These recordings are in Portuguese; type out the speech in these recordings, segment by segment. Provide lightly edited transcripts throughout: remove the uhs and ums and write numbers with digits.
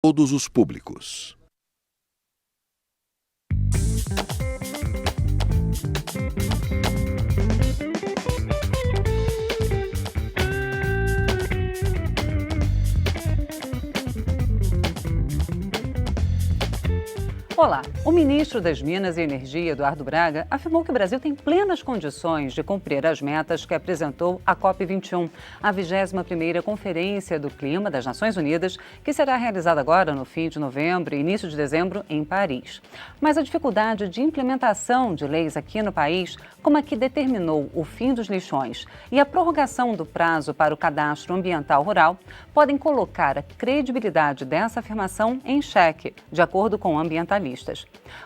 todos os públicos. Olá, o ministro das Minas e Energia, Eduardo Braga, afirmou que o Brasil tem plenas condições de cumprir as metas que apresentou a COP21, a 21ª Conferência do Clima das Nações Unidas, que será realizada agora no fim de novembro e início de dezembro em Paris. Mas a dificuldade de implementação de leis aqui no país, como a que determinou o fim dos lixões e a prorrogação do prazo para o cadastro ambiental rural, podem colocar a credibilidade dessa afirmação em xeque, de acordo com ambientalistas.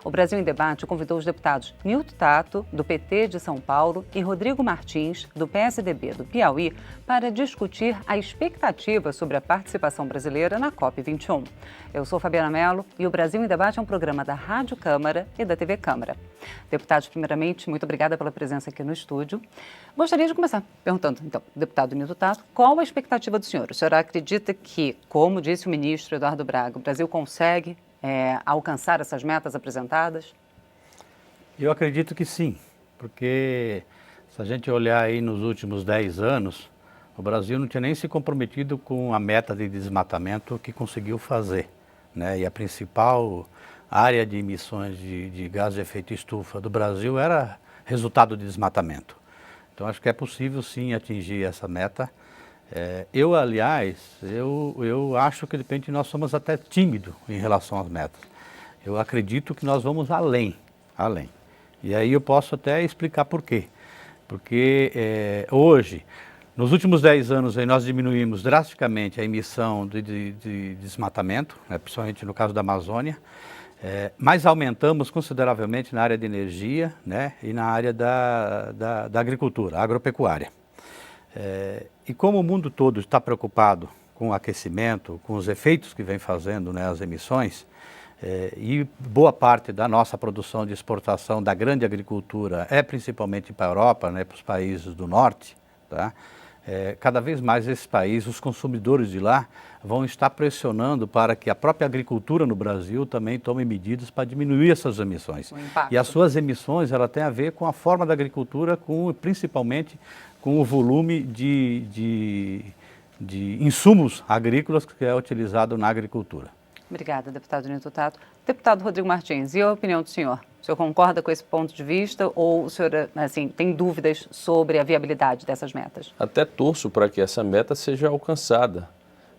O Brasil em Debate convidou os deputados Nilton Tato, do PT de São Paulo, e Rodrigo Martins, do PSDB do Piauí, para discutir a expectativa sobre a participação brasileira na COP21. Eu sou Fabiana Mello e o Brasil em Debate é um programa da Rádio Câmara e da TV Câmara. Deputados, primeiramente, muito obrigada pela presença aqui no estúdio. Gostaria de começar perguntando, então, deputado Nilton Tato, qual a expectativa do senhor? O senhor acredita que, como disse o ministro Eduardo Braga, o Brasil consegue alcançar essas metas apresentadas? Eu acredito que sim, porque se a gente olhar aí nos últimos 10 anos, o Brasil não tinha nem se comprometido com a meta de desmatamento que conseguiu fazer, né? E a principal área de emissões de gás de efeito estufa do Brasil era resultado de desmatamento. Então acho que é possível sim atingir essa meta. Aliás, eu acho que de repente nós somos até tímidos em relação às metas. Eu acredito que nós vamos além. E aí eu posso até explicar por quê. Porque hoje, nos últimos 10 anos, aí nós diminuímos drasticamente a emissão de desmatamento, né, principalmente no caso da Amazônia, mas aumentamos consideravelmente na área de energia, né, e na área da agricultura, agropecuária. E como o mundo todo está preocupado com o aquecimento, com os efeitos que vem fazendo, né, as emissões, e boa parte da nossa produção de exportação da grande agricultura é principalmente para a Europa, né, para os países do norte, tá? Cada vez mais esses países, os consumidores de lá, vão estar pressionando para que a própria agricultura no Brasil também tome medidas para diminuir essas emissões. E as suas emissões, ela tem a ver com a forma da agricultura, principalmente com o volume de insumos agrícolas que é utilizado na agricultura. Obrigada, deputado Nilton Tato. Deputado Rodrigo Martins, e a opinião do senhor? O senhor concorda com esse ponto de vista ou o senhor tem dúvidas sobre a viabilidade dessas metas? Até torço para que essa meta seja alcançada,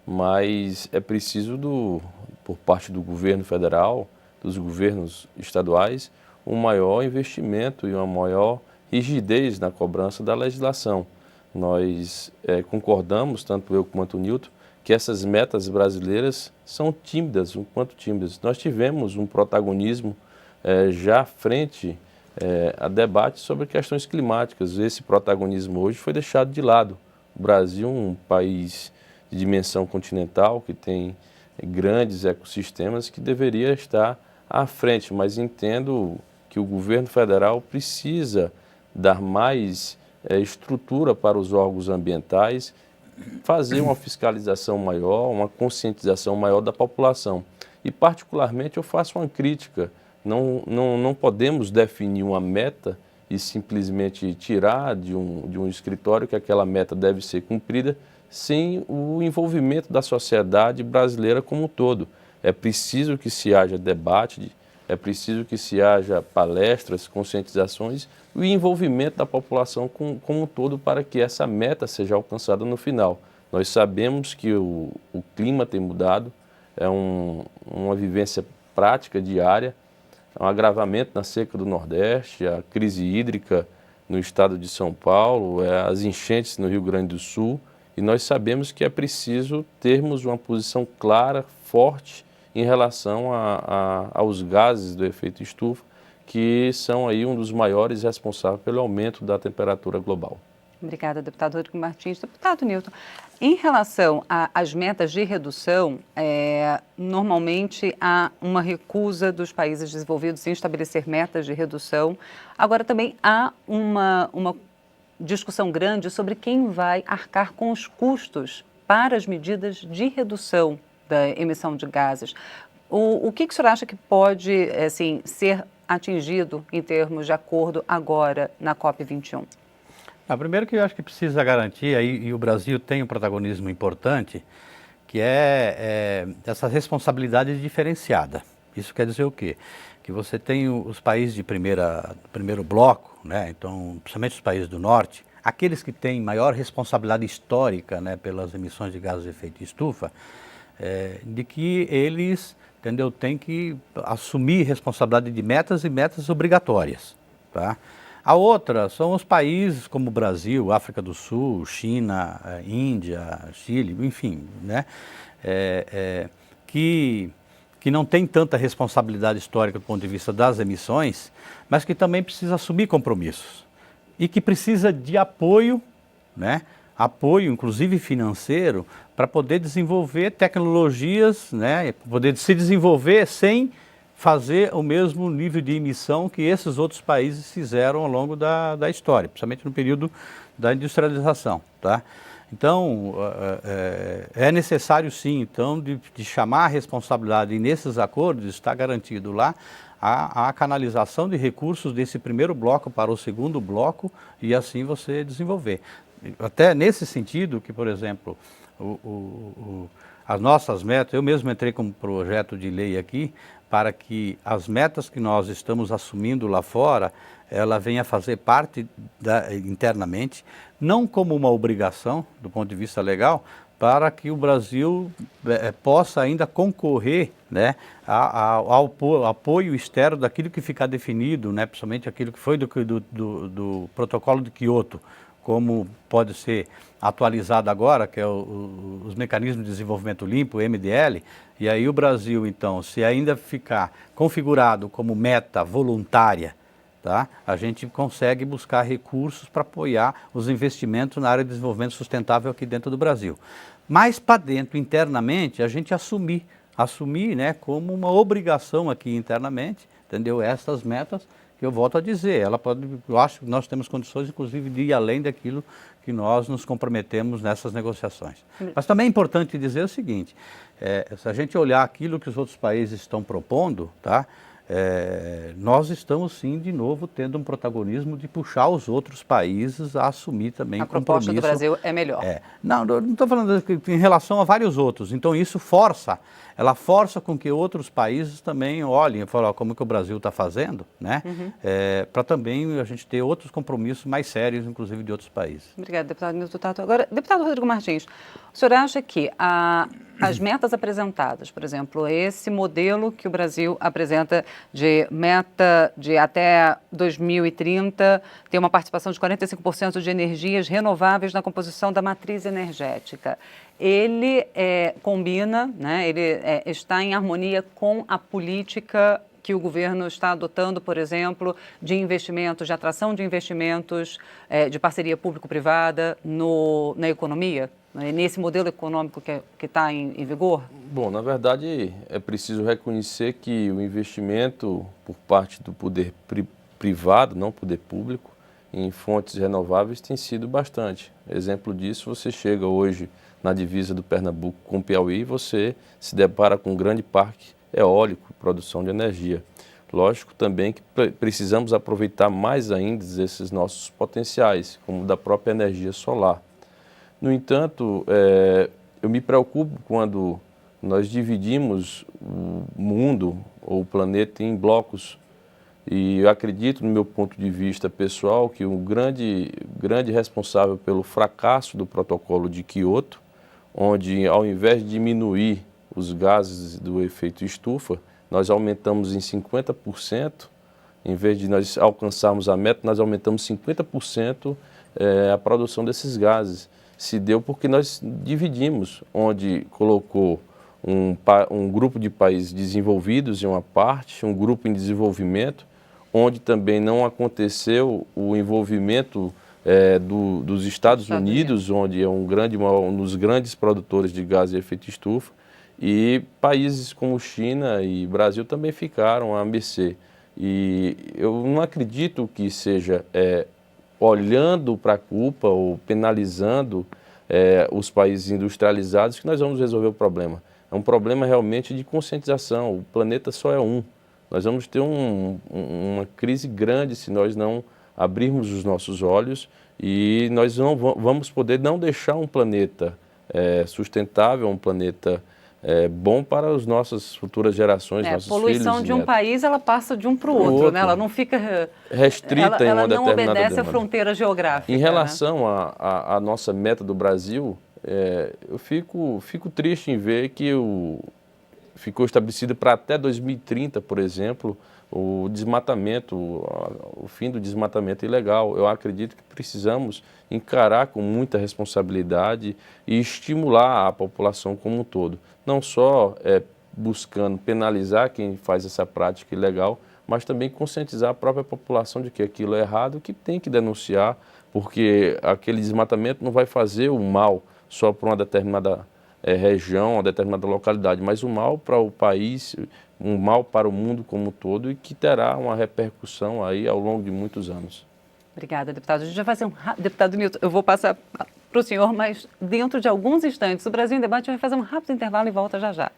mas é preciso, por parte do governo federal, dos governos estaduais, um maior investimento e uma maior rigidez na cobrança da legislação. Nós concordamos, tanto eu quanto o Nilton, que essas metas brasileiras são tímidas, um quanto tímidas. Nós tivemos um protagonismo já frente a debate sobre questões climáticas. Esse protagonismo hoje foi deixado de lado. O Brasil, um país de dimensão continental, que tem grandes ecossistemas, que deveria estar à frente, mas entendo que o governo federal precisa dar mais estrutura para os órgãos ambientais, fazer uma fiscalização maior, uma conscientização maior da população. E, particularmente, eu faço uma crítica. Não podemos definir uma meta e simplesmente tirar de um escritório que aquela meta deve ser cumprida sem o envolvimento da sociedade brasileira como um todo. É preciso que se haja debate, é preciso que se haja palestras, conscientizações e o envolvimento da população como um todo para que essa meta seja alcançada no final. Nós sabemos que o clima tem mudado, é uma vivência prática diária, é um agravamento na seca do Nordeste, a crise hídrica no estado de São Paulo, as enchentes no Rio Grande do Sul, e nós sabemos que é preciso termos uma posição clara, forte, em relação aos gases do efeito estufa, que são aí um dos maiores responsáveis pelo aumento da temperatura global. Obrigada, deputado Rodrigo Martins. Deputado Nilton, em relação às metas de redução, normalmente há uma recusa dos países desenvolvidos em estabelecer metas de redução. Agora também há uma discussão grande sobre quem vai arcar com os custos para as medidas de redução da emissão de gases. O que o senhor acha que pode assim, ser atingido em termos de acordo agora na COP21? Primeiro que eu acho que precisa garantir, e o Brasil tem um protagonismo importante, que é essa responsabilidade diferenciada. Isso quer dizer o quê? Que você tem os países de primeiro bloco, né? Então, principalmente os países do norte, aqueles que têm maior responsabilidade histórica, né, pelas emissões de gases de efeito estufa, de que eles, entendeu, têm que assumir responsabilidade de metas e metas obrigatórias, tá? A outra são os países como o Brasil, África do Sul, China, Índia, Chile, enfim, né? Que não tem tanta responsabilidade histórica do ponto de vista das emissões, mas que também precisa assumir compromissos e que precisa de apoio, né? Apoio, inclusive financeiro, para poder desenvolver tecnologias, né? Poder se desenvolver sem fazer o mesmo nível de emissão que esses outros países fizeram ao longo da história, principalmente no período da industrialização, tá? Então, é necessário sim, então, de chamar a responsabilidade, e nesses acordos está garantido lá a canalização de recursos desse primeiro bloco para o segundo bloco e assim você desenvolver. Até nesse sentido que, por exemplo, as nossas metas, eu mesmo entrei com um projeto de lei aqui para que as metas que nós estamos assumindo lá fora, ela venha fazer parte internamente, não como uma obrigação do ponto de vista legal, para que o Brasil possa ainda concorrer, né, ao apoio externo daquilo que ficar definido, né, principalmente aquilo que foi do protocolo de Quioto, como pode ser atualizado agora, que é os mecanismos de desenvolvimento limpo, MDL, e aí o Brasil, então, se ainda ficar configurado como meta voluntária, tá, a gente consegue buscar recursos para apoiar os investimentos na área de desenvolvimento sustentável aqui dentro do Brasil. Mas para dentro, internamente, a gente assumir, né, como uma obrigação aqui internamente, entendeu, essas metas, que eu volto a dizer, eu acho que nós temos condições, inclusive, de ir além daquilo que nós nos comprometemos nessas negociações. Mas também é importante dizer o seguinte, se a gente olhar aquilo que os outros países estão propondo, tá, nós estamos sim, de novo, tendo um protagonismo de puxar os outros países a assumir também a proposta do Brasil é melhor. Não estou falando em relação a vários outros, então isso força com que outros países também olhem e falem como que o Brasil está fazendo, né? Para também a gente ter outros compromissos mais sérios, inclusive de outros países. Obrigada, deputado Nilton Tato. Agora, deputado Rodrigo Martins, o senhor acha que as metas apresentadas, por exemplo, esse modelo que o Brasil apresenta de meta de até 2030 ter uma participação de 45% de energias renováveis na composição da matriz energética, ele combina, né, ele está em harmonia com a política que o governo está adotando, por exemplo, de investimentos, de atração de investimentos de parceria público-privada na economia? Nesse modelo econômico que está em vigor? Bom, na verdade, é preciso reconhecer que o investimento por parte do poder privado, não poder público, em fontes renováveis tem sido bastante. Exemplo disso, você chega hoje na divisa do Pernambuco com o Piauí, você se depara com um grande parque eólico, produção de energia. Lógico também que precisamos aproveitar mais ainda esses nossos potenciais, como da própria energia solar. No entanto, eu me preocupo quando nós dividimos o mundo ou o planeta em blocos. E eu acredito, no meu ponto de vista pessoal, que o grande responsável pelo fracasso do protocolo de Quioto, onde ao invés de diminuir os gases do efeito estufa, nós aumentamos em 50%, em vez de nós alcançarmos a meta, nós aumentamos 50% a produção desses gases. Se deu porque nós dividimos, onde colocou um grupo de países desenvolvidos em uma parte, um grupo em desenvolvimento, onde também não aconteceu o envolvimento dos Estados Unidos, onde é um dos grandes produtores de gases de efeito estufa, e países como China e Brasil também ficaram à mercê. E eu não acredito que seja olhando para a culpa ou penalizando os países industrializados que nós vamos resolver o problema. É um problema realmente de conscientização. O planeta só é um. Nós vamos ter uma crise grande se nós não abrirmos os nossos olhos e nós não vamos poder não deixar um planeta sustentável, um planeta bom para as nossas futuras gerações, nossos filhos. A poluição de um país, ela passa de um para o outro, né? Ela não fica restrita em uma determinada zona. Ela não obedece a fronteira geográfica. Em relação à nossa meta do Brasil, eu fico triste em ver que ficou estabelecido para até 2030, por exemplo, o desmatamento, o fim do desmatamento ilegal. Eu acredito que precisamos encarar com muita responsabilidade e estimular a população como um todo. Não só buscando penalizar quem faz essa prática ilegal, mas também conscientizar a própria população de que aquilo é errado, que tem que denunciar, porque aquele desmatamento não vai fazer o mal só para uma determinada região, uma determinada localidade, mas o mal para o país, um mal para o mundo como um todo e que terá uma repercussão aí ao longo de muitos anos. Obrigada, deputado. A gente vai fazer deputado Nilton, eu vou passar para o senhor, mas dentro de alguns instantes, o Brasil em Debate vai fazer um rápido intervalo e volta já já.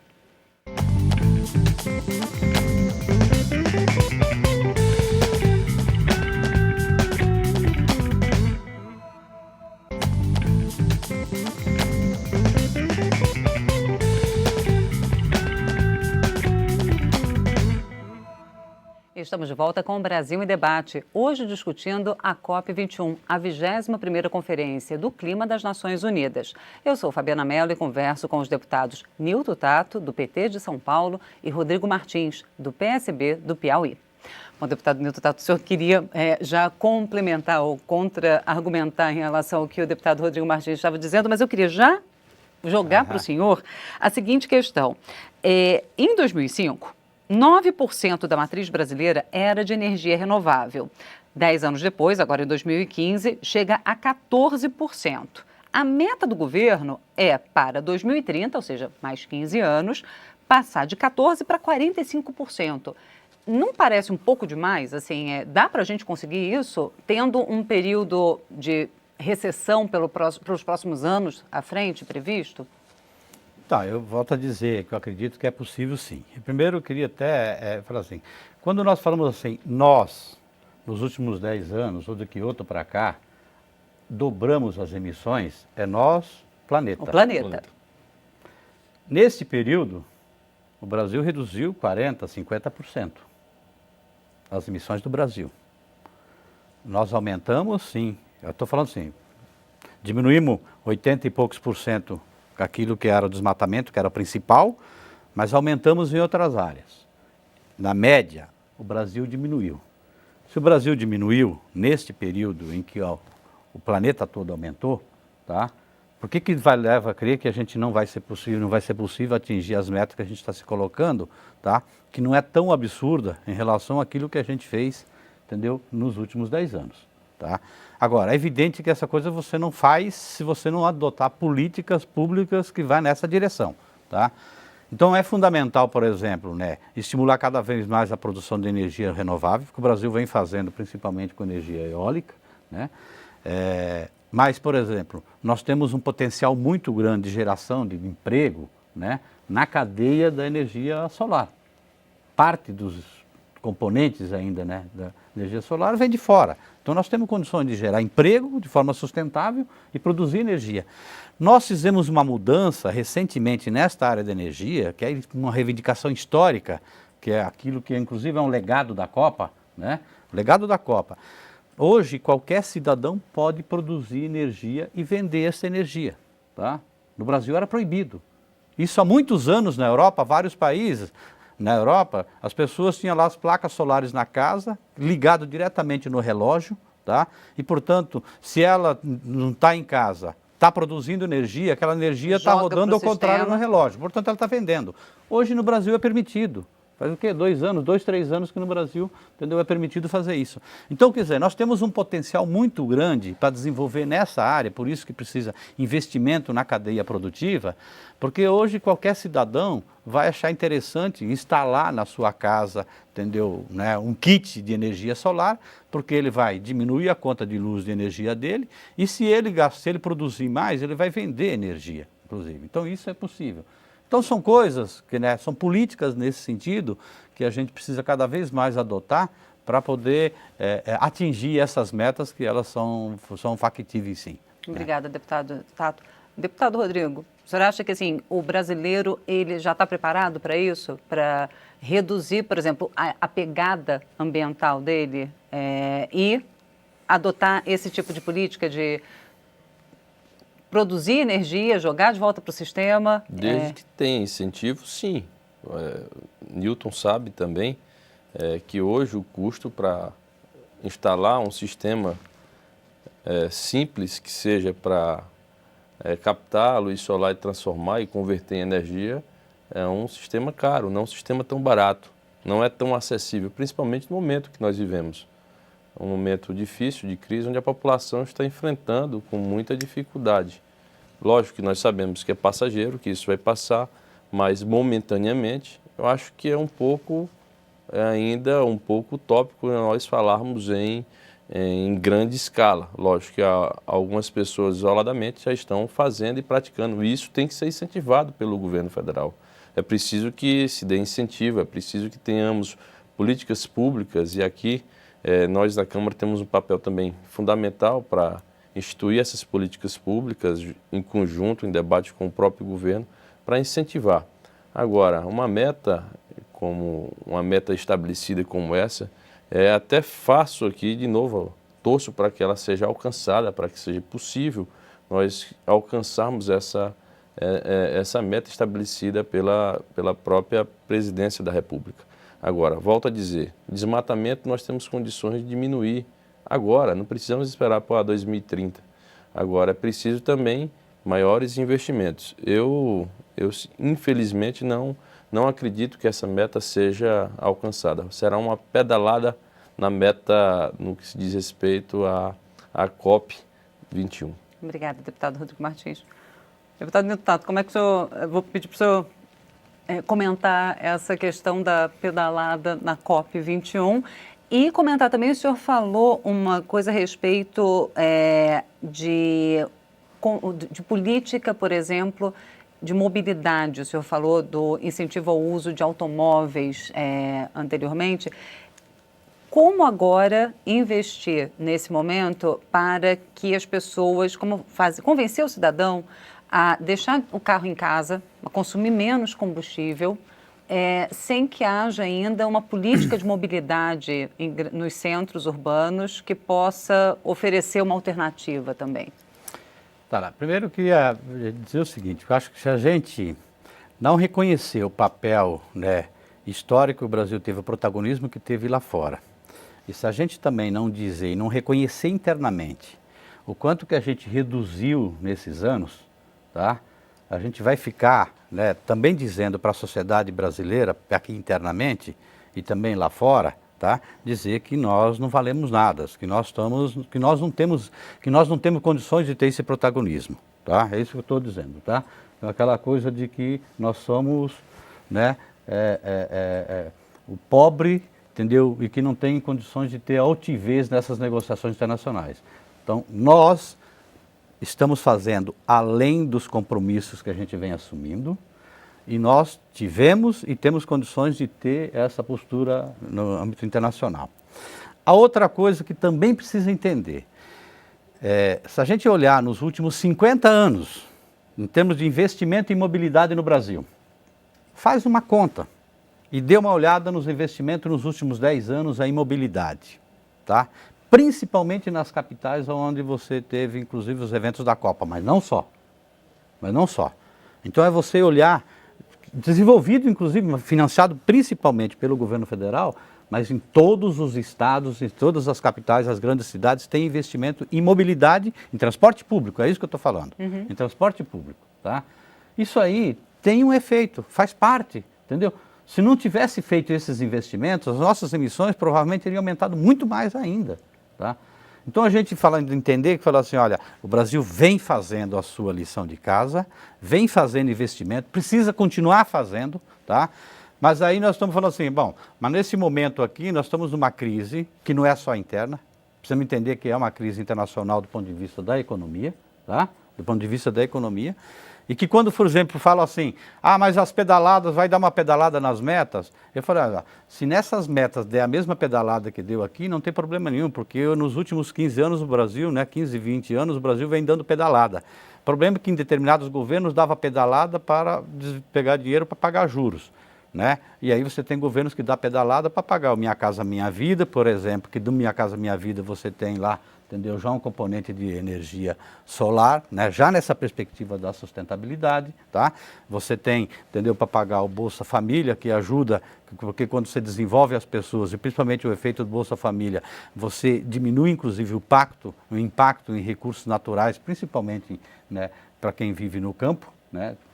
Estamos de volta com o Brasil em Debate, hoje discutindo a COP21, a 21ª Conferência do Clima das Nações Unidas. Eu sou Fabiana Mello e converso com os deputados Nilton Tato, do PT de São Paulo, e Rodrigo Martins, do PSB do Piauí. Bom, deputado Nilton Tato, o senhor queria já complementar ou contra-argumentar em relação ao que o deputado Rodrigo Martins estava dizendo, mas eu queria já jogar para o senhor a seguinte questão. Em 2005, 9% da matriz brasileira era de energia renovável. 10 anos depois, agora em 2015, chega a 14%. A meta do governo é, para 2030, ou seja, mais 15 anos, passar de 14% para 45%. Não parece um pouco demais? Assim, dá para a gente conseguir isso tendo um período de recessão para os próximos anos à frente previsto? Tá, eu volto a dizer que eu acredito que é possível sim. Primeiro eu queria até falar assim, quando nós falamos assim, nós, nos últimos 10 anos, ou daqui outro para cá, dobramos as emissões, nós, planeta. O planeta. Nesse período, o Brasil reduziu 40%, 50% as emissões do Brasil. Nós aumentamos, sim, eu estou falando assim, diminuímos 80 e poucos por cento aquilo que era o desmatamento, que era o principal, mas aumentamos em outras áreas. Na média, o Brasil diminuiu. Se o Brasil diminuiu neste período em que o planeta todo aumentou, tá? Por que leva a crer que a gente não vai ser possível atingir as metas que a gente está se colocando, tá? Que não é tão absurda em relação àquilo que a gente fez, entendeu? Nos últimos 10 anos. Tá? Agora, é evidente que essa coisa você não faz se você não adotar políticas públicas que vão nessa direção. Tá? Então é fundamental, por exemplo, né, estimular cada vez mais a produção de energia renovável, que o Brasil vem fazendo principalmente com energia eólica. Né? Mas, por exemplo, nós temos um potencial muito grande de geração de emprego, né, na cadeia da energia solar. Parte dos componentes ainda, né, da energia solar vem de fora. Então nós temos condições de gerar emprego de forma sustentável e produzir energia. Nós fizemos uma mudança recentemente nesta área da energia, que é uma reivindicação histórica, que é aquilo que inclusive é um legado da Copa, né? O legado da Copa. Hoje qualquer cidadão pode produzir energia e vender essa energia. Tá? No Brasil era proibido. Isso há muitos anos na Europa, vários países. Na Europa, as pessoas tinham lá as placas solares na casa, ligado diretamente no relógio, tá? E, portanto, se ela não está em casa, está produzindo energia, aquela energia está rodando ao contrário no relógio, portanto, ela está vendendo. Hoje no Brasil é permitido. Faz o quê? 2 anos, 2, 3 anos que no Brasil, entendeu, é permitido fazer isso. Então, quer dizer, nós temos um potencial muito grande para desenvolver nessa área, por isso que precisa investimento na cadeia produtiva, porque hoje qualquer cidadão vai achar interessante instalar na sua casa, entendeu, né, um kit de energia solar, porque ele vai diminuir a conta de luz de energia dele, e se ele produzir mais, ele vai vender energia, inclusive. Então, isso é possível. Então são coisas, que, né, são políticas nesse sentido que a gente precisa cada vez mais adotar para poder atingir essas metas que elas são factíveis sim. Obrigada, deputado Tato. Deputado Rodrigo, o senhor acha que assim, o brasileiro ele já está preparado para isso? Para reduzir, por exemplo, a pegada ambiental dele e adotar esse tipo de política de produzir energia, jogar de volta para o sistema? Desde que tenha incentivo, sim. Newton sabe também que hoje o custo para instalar um sistema simples, que seja para captar a luz solar e transformar e converter em energia, é um sistema caro, não um sistema tão barato, não é tão acessível, principalmente no momento que nós vivemos. Um momento difícil, de crise, onde a população está enfrentando com muita dificuldade. Lógico que nós sabemos que é passageiro, que isso vai passar, mas momentaneamente, eu acho que é ainda um pouco utópico nós falarmos em grande escala. Lógico que algumas pessoas isoladamente já estão fazendo e praticando. E isso tem que ser incentivado pelo governo federal. É preciso que se dê incentivo, é preciso que tenhamos políticas públicas e aqui nós da Câmara temos um papel também fundamental para instituir essas políticas públicas em conjunto, em debate com o próprio governo, para incentivar. Agora, uma meta estabelecida como essa, até faço aqui, de novo, torço para que ela seja alcançada, para que seja possível nós alcançarmos essa meta estabelecida pela própria Presidência da República. Agora, volto a dizer, desmatamento nós temos condições de diminuir agora, não precisamos esperar para 2030. Agora, é preciso também maiores investimentos. Eu infelizmente, não acredito que essa meta seja alcançada. Será uma pedalada na meta no que se diz respeito à COP21. Obrigada, deputado Rodrigo Martins. Deputado Tato, como é que o senhor... Eu vou pedir para o senhor comentar essa questão da pedalada na COP21 e comentar também, o senhor falou uma coisa a respeito de política, por exemplo, de mobilidade. O senhor falou do incentivo ao uso de automóveis anteriormente. Como agora investir nesse momento para que as pessoas, convencer o cidadão a deixar o carro em casa, a consumir menos combustível, sem que haja ainda uma política de mobilidade nos centros urbanos que possa oferecer uma alternativa também? Tá, primeiro eu queria dizer o seguinte, eu acho que se a gente não reconhecer o papel histórico que o Brasil teve, o protagonismo que teve lá fora, e se a gente também não dizer e não reconhecer internamente o quanto que a gente reduziu nesses anos, tá? A gente vai ficar também dizendo para a sociedade brasileira, aqui internamente e também lá fora, tá? Dizer que nós não valemos nada, que nós não temos condições de ter esse protagonismo, tá? É isso que eu estou dizendo, tá? Aquela coisa de que nós somos, o pobre, entendeu? E que não tem condições de ter altivez nessas negociações internacionais. Então, nós estamos fazendo além dos compromissos que a gente vem assumindo e nós tivemos e temos condições de ter essa postura no âmbito internacional. A outra coisa que também precisa entender, se a gente olhar nos últimos 50 anos, em termos de investimento em mobilidade no Brasil, faz uma conta e dê uma olhada nos investimentos nos últimos 10 anos em mobilidade, tá? Principalmente nas capitais onde você teve, inclusive, os eventos da Copa, mas não só. Então é você olhar, desenvolvido, inclusive, financiado principalmente pelo governo federal, mas em todos os estados, em todas as capitais, as grandes cidades, tem investimento em mobilidade, em transporte público, é isso que eu estou falando, em transporte público, tá? Isso aí tem um efeito, faz parte, entendeu? Se não tivesse feito esses investimentos, as nossas emissões provavelmente teriam aumentado muito mais ainda. Tá? Então a gente entender que fala assim, olha, o Brasil vem fazendo a sua lição de casa, vem fazendo investimento, precisa continuar fazendo, tá? Mas aí nós estamos falando assim, bom, mas nesse momento aqui nós estamos numa crise que não é só interna, precisamos entender que é uma crise internacional do ponto de vista da economia, tá? Do ponto de vista da economia, E que quando, por exemplo, falam assim, mas as pedaladas, vai dar uma pedalada nas metas, eu falei, se nessas metas der a mesma pedalada que deu aqui, não tem problema nenhum, porque nos últimos 15 anos o Brasil, 15, 20 anos, o Brasil vem dando pedalada. O problema é que em determinados governos dava pedalada para pegar dinheiro para pagar juros. E aí você tem governos que dá pedalada para pagar o Minha Casa Minha Vida, por exemplo, que do Minha Casa Minha Vida você tem lá, entendeu, já um componente de energia solar, já nessa perspectiva da sustentabilidade, tá? Você tem, entendeu, para pagar o Bolsa Família, que ajuda, porque quando você desenvolve as pessoas, e principalmente o efeito do Bolsa Família, você diminui inclusive o impacto em recursos naturais, principalmente para quem vive no campo,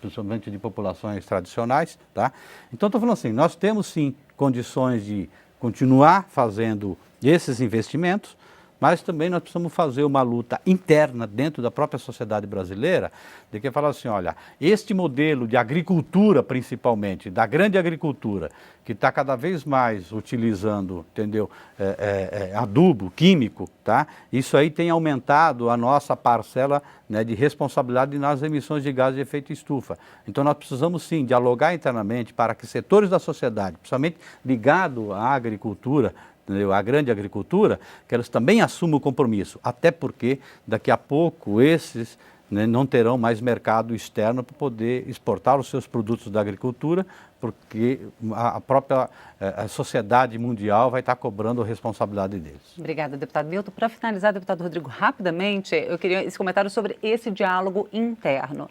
principalmente de populações tradicionais, tá? Então estou falando assim, nós temos sim condições de continuar fazendo esses investimentos, mas também nós precisamos fazer uma luta interna dentro da própria sociedade brasileira, de que falar assim, olha, este modelo de agricultura principalmente, da grande agricultura, que está cada vez mais utilizando, entendeu, adubo químico, tá? Isso aí tem aumentado a nossa parcela de responsabilidade nas emissões de gases de efeito estufa. Então nós precisamos sim dialogar internamente para que setores da sociedade, principalmente ligados à agricultura, a grande agricultura, que elas também assumam o compromisso, até porque daqui a pouco esses não terão mais mercado externo para poder exportar os seus produtos da agricultura, porque a própria sociedade mundial vai estar cobrando a responsabilidade deles. Obrigada, deputado Milton. Para finalizar, deputado Rodrigo, rapidamente, eu queria esse comentário sobre esse diálogo interno.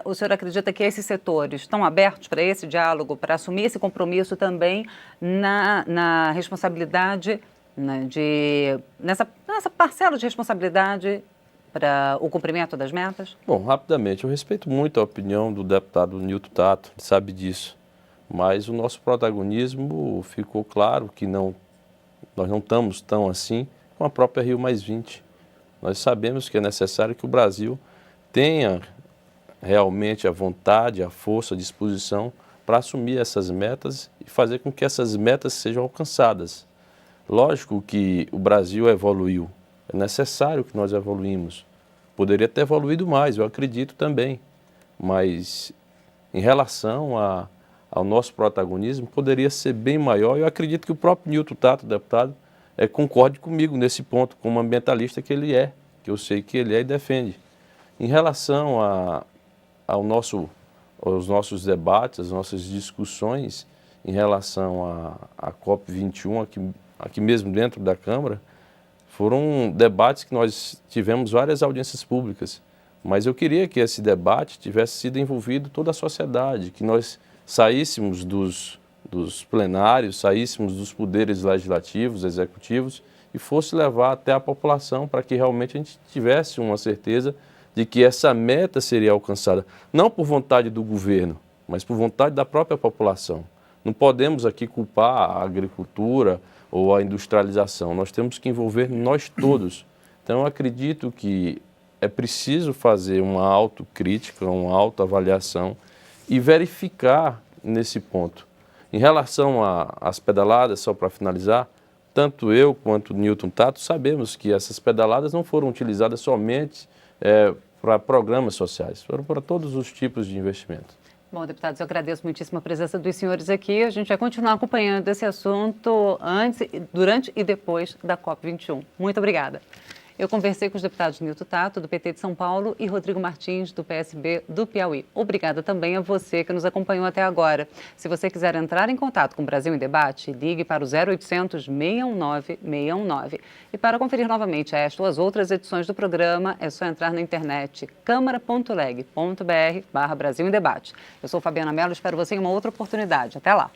O senhor acredita que esses setores estão abertos para esse diálogo, para assumir esse compromisso também na responsabilidade, nessa parcela de responsabilidade para o cumprimento das metas? Bom, rapidamente, eu respeito muito a opinião do deputado Nilton Tato, ele sabe disso, mas o nosso protagonismo ficou claro que nós não estamos tão assim com a própria Rio+20. Nós sabemos que é necessário que o Brasil tenha realmente a vontade, a força, a disposição para assumir essas metas e fazer com que essas metas sejam alcançadas. Lógico que o Brasil evoluiu. É necessário que nós evoluímos. Poderia ter evoluído mais, eu acredito também. Mas em relação ao nosso protagonismo, poderia ser bem maior. Eu acredito que o próprio Nilton Tato, deputado, concorde comigo nesse ponto, como ambientalista que ele é, que eu sei que ele é e defende. Em relação aos nossos debates, às nossas discussões em relação à COP21, aqui mesmo dentro da Câmara, foram debates que nós tivemos várias audiências públicas, mas eu queria que esse debate tivesse sido envolvido toda a sociedade, que nós saíssemos dos plenários, saíssemos dos poderes legislativos, executivos e fosse levar até a população para que realmente a gente tivesse uma certeza de que essa meta seria alcançada, não por vontade do governo, mas por vontade da própria população. Não podemos aqui culpar a agricultura ou a industrialização, nós temos que envolver nós todos. Então eu acredito que é preciso fazer uma autocrítica, uma autoavaliação e verificar nesse ponto. Em relação às pedaladas, só para finalizar, tanto eu quanto o Nilton Tato sabemos que essas pedaladas não foram utilizadas somente para programas sociais, foram para todos os tipos de investimento. Bom, deputados, eu agradeço muitíssimo a presença dos senhores aqui. A gente vai continuar acompanhando esse assunto antes, durante e depois da COP21. Muito obrigada. Eu conversei com os deputados Nilton Tato, do PT de São Paulo, e Rodrigo Martins, do PSB do Piauí. Obrigada também a você que nos acompanhou até agora. Se você quiser entrar em contato com o Brasil em Debate, ligue para o 0800 619 619. E para conferir novamente esta ou as outras edições do programa, é só entrar na internet câmara.leg.br/Brasil em Debate. Eu sou Fabiana Mello e espero você em uma outra oportunidade. Até lá!